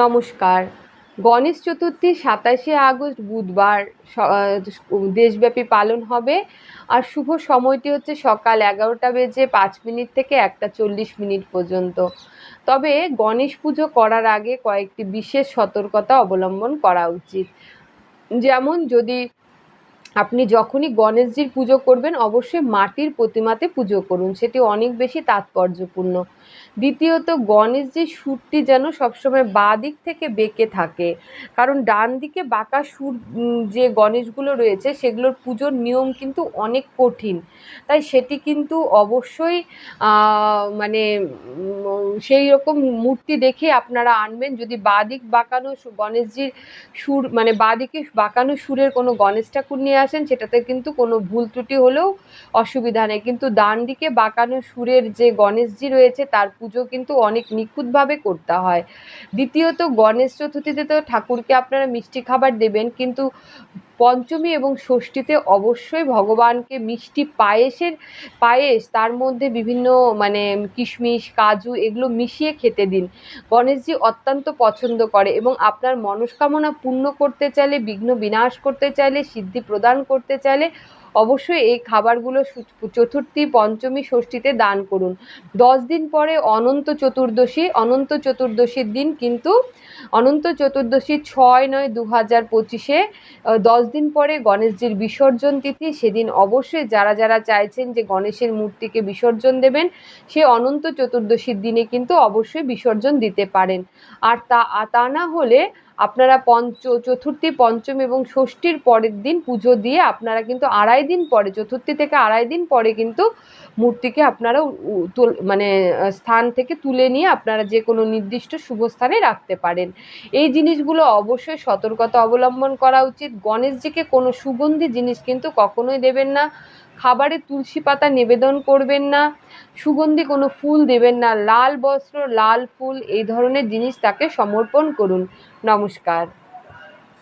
নমস্কার। গণেশ চতুর্থী ২৭শে আগস্ট বুধবার দেশব্যাপী পালন হবে। আর শুভ সময়টি হচ্ছে সকাল ১১টা বেজে ৫ মিনিট থেকে ১টা ৪০ মিনিট পর্যন্ত। তবে গণেশ পুজো করার আগে কয়েকটি বিশেষ সতর্কতা অবলম্বন করা উচিত। যেমন যদি আপনি যখনই গণেশজির পুজো করবেন অবশ্যই মাটির প্রতিমাতে পুজো করুন, সেটি অনেক বেশি তাৎপর্যপূর্ণ। দ্বিতীয়ত, গণেশজির সুরটি যেন সবসময় বাঁ দিক থেকে বেঁকে থাকে, কারণ ডান দিকে বাঁকা সুর যে গণেশগুলো রয়েছে সেগুলোর পুজোর নিয়ম কিন্তু অনেক কঠিন। তাই সেটি কিন্তু অবশ্যই মানে সেই রকম মূর্তি দেখে আপনারা আনবেন। যদি বাঁ দিক বাঁকানো গণেশজির সুর মানে বাঁ দিকে বাঁকানো সুরের কোনো গণেশ ঠাকুর নিয়ে আসেন, সেটাতে কিন্তু কোনো ভুল ত্রুটি হলেও অসুবিধা নেই, কিন্তু ডান দিকে বাঁকানো সুরের যে গণেশজি রয়েছে তার পুজো কিন্তু অনেক নিখুঁতভাবে করতে হয়। দ্বিতীয়ত, গণেশ চতুর্থীতে তো ঠাকুরকে আপনারা মিষ্টি খাবার দেবেন, কিন্তু পঞ্চমী এবং ষষ্ঠীতে অবশ্যই ভগবানকে মিষ্টি পায়েস তার মধ্যে বিভিন্ন মানে কিশমিশ কাজু এগুলো মিশিয়ে খেতে দিন। গণেশজি অত্যন্ত পছন্দ করে এবং আপনার মনস্কামনা পূর্ণ করতে চাইলে, বিঘ্ন বিনাশ করতে চাইলে, সিদ্ধি প্রদান করতে চাইলে অবশ্যই এই খাবারগুলো চতুর্থী পঞ্চমী ষষ্ঠীতে দান করুন। 10 দিন পরে অনন্ত চতুর্দশীর দিন কিন্তু অনন্ত চতুর্দশী ৬/৯/২০২৫ 10 দিন পরে গণেশজির বিসর্জন তিথি। সেদিন অবশ্যই যারা যারা চাইছেন যে গণেশের মূর্তিকে বিসর্জন দেবেন, সে অনন্ত চতুর্দশীর দিনে কিন্তু অবশ্যই বিসর্জন দিতে পারেন। আর তা না হলে আপনারা চতুর্থী পঞ্চমী এবং ষষ্ঠীর পরের দিন পুজো দিয়ে আপনারা কিন্তু চতুর্থী থেকে ২.৫ দিন পরে কিন্তু মূর্তিকে আপনারা মানে স্থান থেকে তুলে নিয়ে আপনারা যে কোনো নির্দিষ্ট শুভ স্থানে রাখতে পারেন। এই জিনিসগুলো অবশ্যই সতর্কতা অবলম্বন করা উচিত। গণেশজিকে কোনো সুগন্ধি জিনিস কিন্তু কখনোই দেবেন না। খাবারে তুলসী পাতা নিবেদন করবেন না। সুগন্ধি কোনো ফুল দেবেন না। লাল বস্ত্র লাল ফুল এই ধরনের জিনিস তাকে সমর্পণ করুন। নমস্কার।